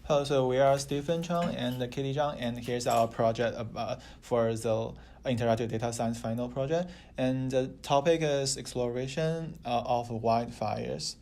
Hello, so we are Stephen Chung and Kedi Zhang, and here's our project for the interactive data science final project. And the topic is exploration of wildfires.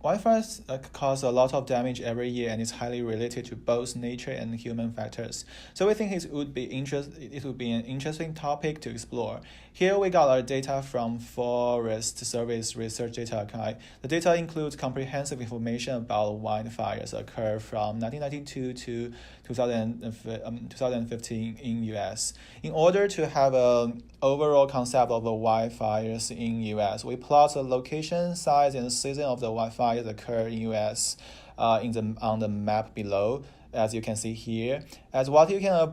Wildfires cause a lot of damage every year and is highly related to both nature and human factors. So we think it would be an interesting topic to explore. Here we got our data from Forest Service Research Data Archive. The data includes comprehensive information about wildfires occur from 1992 to 2015 in US. In order to have an overall concept of the wildfires in US, we plot the location, size, and season of the wildfires occur in US on the map below, as you can see here. As what you can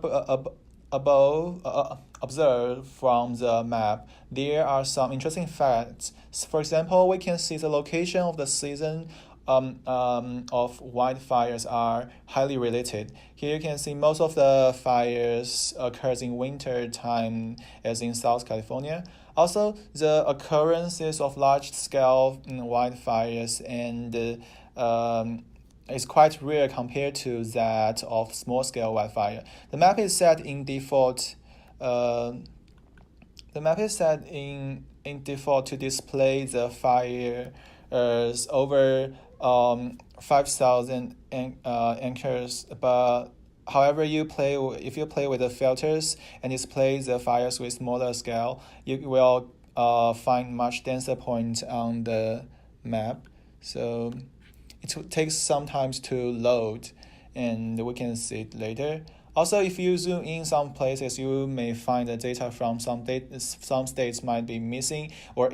observe from the map, there are some interesting facts. For example, we can see the location of the season of wildfires are highly related. Here you can see most of the fires occurs in winter time, as in South California. Also, the occurrences of large-scale wildfires and is quite rare compared to that of small-scale wildfire. The map is set in default. The map is set in default to display the fires over 5,000 anchors, but however if you play with the filters and display the fires with smaller scale, you will find much denser points on the map. So it takes some time to load, and we can see it later. Also, if you zoom in some places, you may find the data from some states might be missing or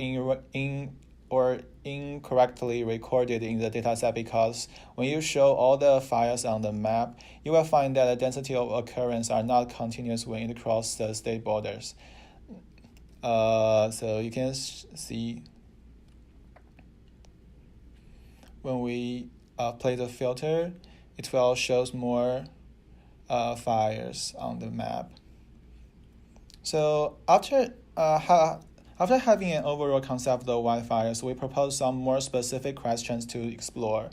incorrectly recorded in the dataset, because when you show all the fires on the map, you will find that the density of occurrence are not continuous when it crosses the state borders. So you can see when we play the filter, it will show more fires on the map. So after having an overall concept of the wildfires, we propose some more specific questions to explore.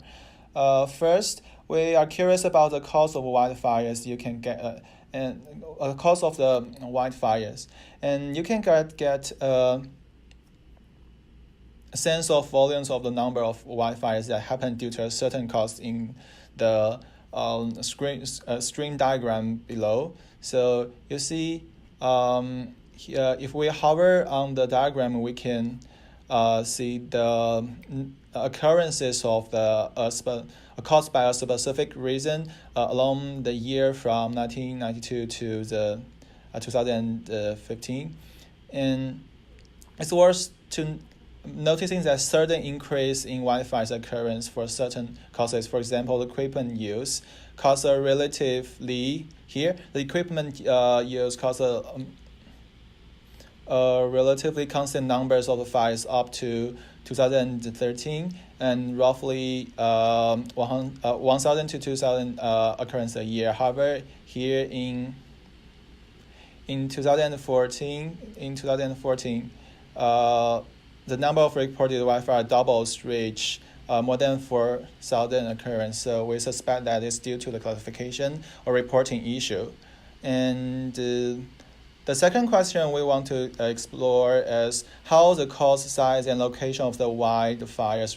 First, we are curious about the cause of wildfires. You can get cause of the wildfires, and you can get a sense of volumes of the number of wildfires that happen due to a certain cause in the string diagram below. So you see, if we hover on the diagram, we can see the occurrences of the caused by a specific reason along the year from 1992 to the 2015, and it's worth to noticing that certain increase in wildfires occurrence for certain causes. For example, the equipment use cause a relatively relatively constant numbers of the fires up to 2013, and roughly 1,000 to 2,000 occurrence a year. However, here in 2014, the number of reported wildfire doubles reach more than 4,000 occurrence. So we suspect that it's due to the classification or reporting issue. And the second question we want to explore is how the cause, size, and location of the wildfires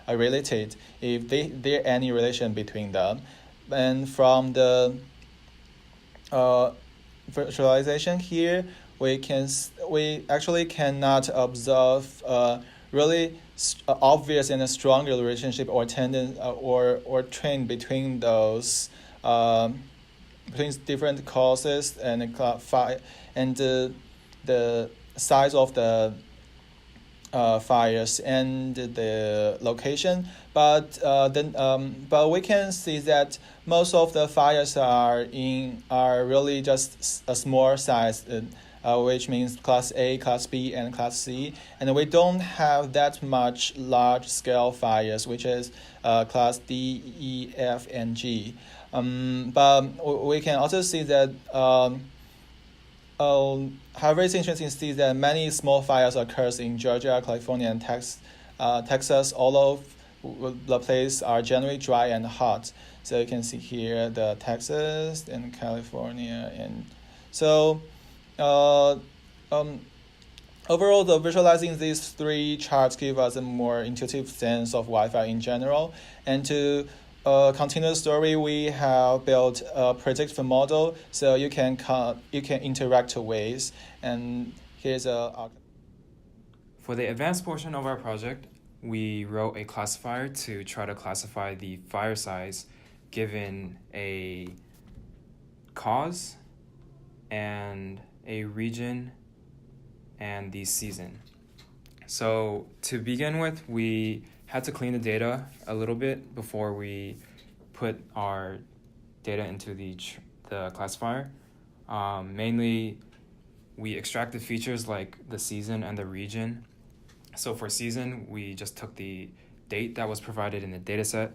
are related, if there are any relation between them. And from the visualization here, we actually cannot observe really obvious and a strong relationship or tendency or trend between those between different causes and the size of the fires and the location, but we can see that most of the fires are really just a small size, which means class A, class B, and class C, and we don't have that much large-scale fires, which is class D, E, F, and G. But we can also see that however, it's interesting to see that many small fires occurs in Georgia, California, and Texas, all of the places are generally dry and hot. So you can see here the Texas and California, and so uh, um, overall, the visualizing these three charts give us a more intuitive sense of Wi-Fi in general. And to continue the story, we have built a predictive model so you can interact ways. And here's a For the advanced portion of our project, we wrote a classifier to try to classify the fire size given a cause and a region and the season. So to begin with, we had to clean the data a little bit before we put our data into the classifier. Mainly, we extracted features like the season and the region. So for season, we just took the date that was provided in the dataset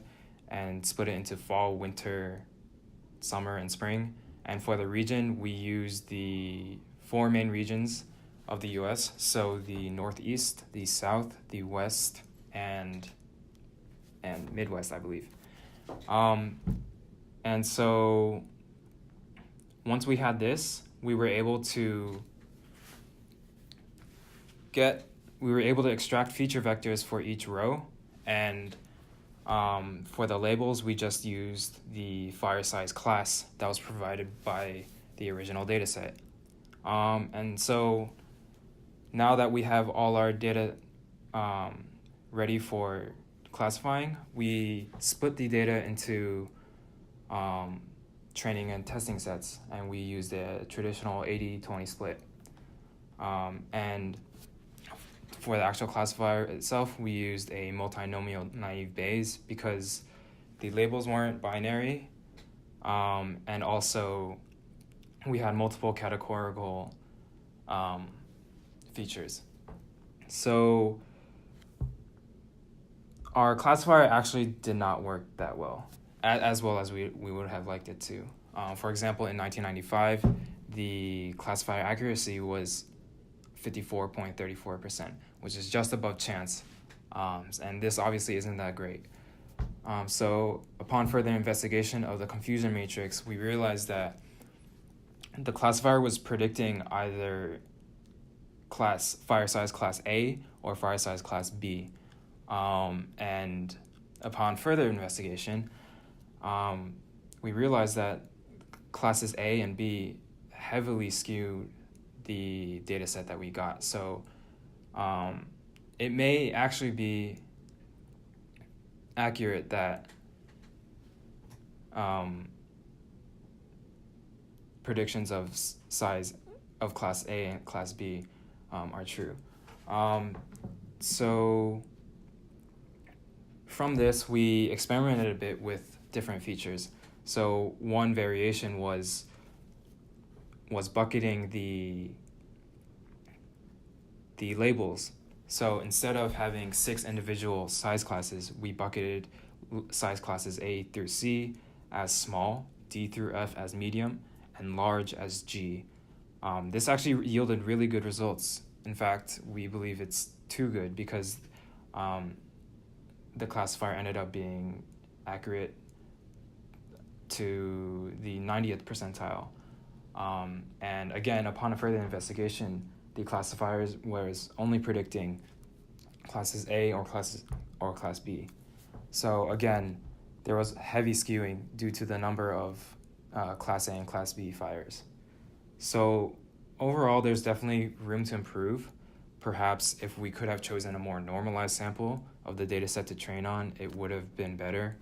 and split it into fall, winter, summer, and spring. And for the region, we used the 4 main regions of the US. So the Northeast, the South, the West, and Midwest, I believe. And so once we had this, we were able to extract feature vectors for each row, and for the labels, we just used the fire size class that was provided by the original dataset. And so now that we have all our data ready for classifying, we split the data into training and testing sets, and we used a traditional 80-20 split. And for the actual classifier itself, we used a multinomial naive Bayes because the labels weren't binary, and also we had multiple categorical features. So our classifier actually did not work that well, as well as we would have liked it to. For example, in 1995, the classifier accuracy was 54.34%, which is just above chance, and this obviously isn't that great. So upon further investigation of the confusion matrix, we realized that the classifier was predicting either fire size class A or fire size class B. And upon further investigation, we realized that classes A and B heavily skewed the data set that we got. So it may actually be accurate that predictions of size of class A and class B are true. So from this, we experimented a bit with different features. So one variation was bucketing the labels. So instead of having 6 individual size classes, we bucketed size classes A through C as small, D through F as medium, and large as G. This actually yielded really good results. In fact, we believe it's too good because the classifier ended up being accurate to the 90th percentile. And again, upon a further investigation, the classifiers was only predicting classes A or class B. So again, there was heavy skewing due to the number of class A and class B fires. So overall, there's definitely room to improve. Perhaps if we could have chosen a more normalized sample of the data set to train on, it would have been better.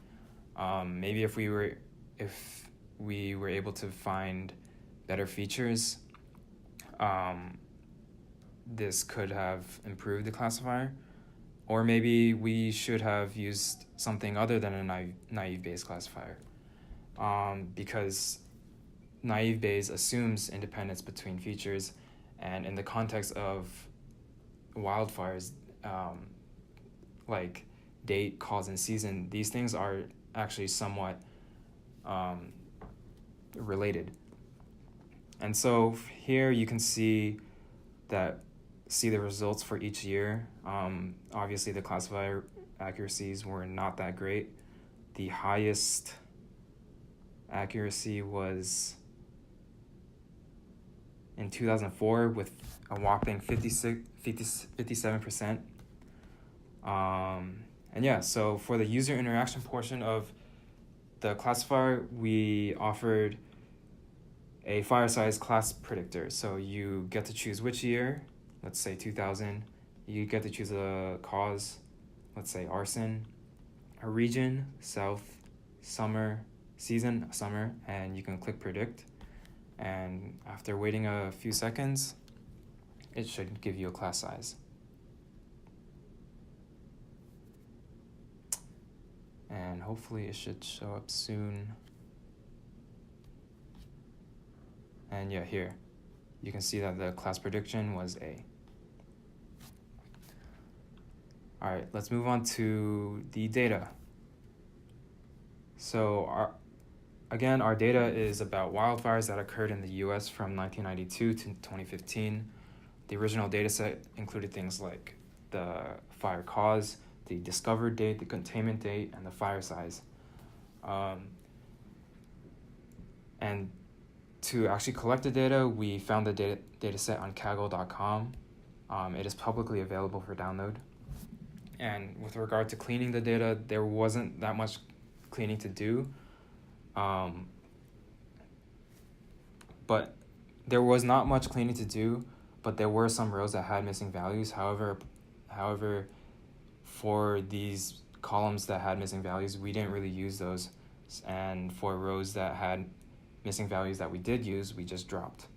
Maybe if we were able to find better features, this could have improved the classifier. Or maybe we should have used something other than a naive Bayes classifier, because naive Bayes assumes independence between features, and in the context of wildfires, like date, cause, and season, these things are actually somewhat related. And so here you can see the results for each year. Obviously the classifier accuracies were not that great. The highest accuracy was in 2004 with a whopping 57%. And yeah, so for the user interaction portion of the classifier, we offered a fire size class predictor. So you get to choose which year, let's say 2000. You get to choose a cause, let's say arson, a region, south, summer, season, summer, and you can click predict. And after waiting a few seconds, it should give you a class size. And hopefully it should show up soon. And yeah, here, you can see that the class prediction was A. All right, let's move on to the data. So our data is about wildfires that occurred in the US from 1992 to 2015. The original data set included things like the fire cause, the discovered date, the containment date, and the fire size. And to actually collect the data, we found the data set on kaggle.com. It is publicly available for download. And with regard to cleaning the data, there wasn't that much cleaning to do. But there was not much cleaning to do, but there were some rows that had missing values. However, for these columns that had missing values, we didn't really use those. And for rows that had missing values that we did use, we just dropped.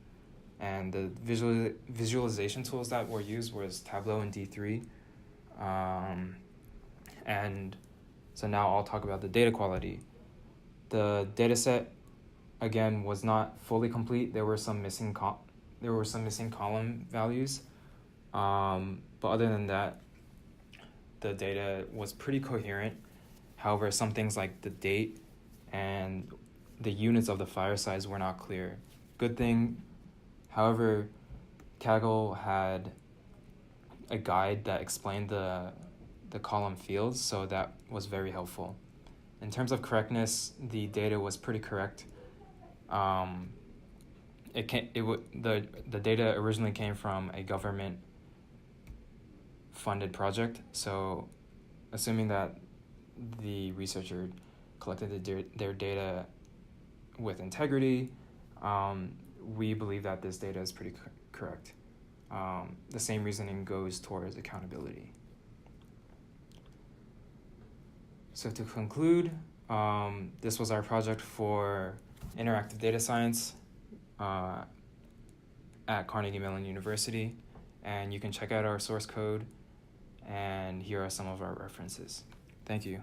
And the visualization tools that were used was Tableau and D3. And so now I'll talk about the data quality. The data set, again, was not fully complete. There were some missing column values. But other than that, the data was pretty coherent. However, some things like the date and the units of the fire size were not clear. Good thing, however, Kaggle had a guide that explained the column fields, so that was very helpful. In terms of correctness, the data was pretty correct. The data originally came from a government funded project, so assuming that the researcher collected their data with integrity, we believe that this data is pretty correct. The same reasoning goes towards accountability. So to conclude, this was our project for interactive data science at Carnegie Mellon University, and you can check out our source code, and here are some of our references. Thank you.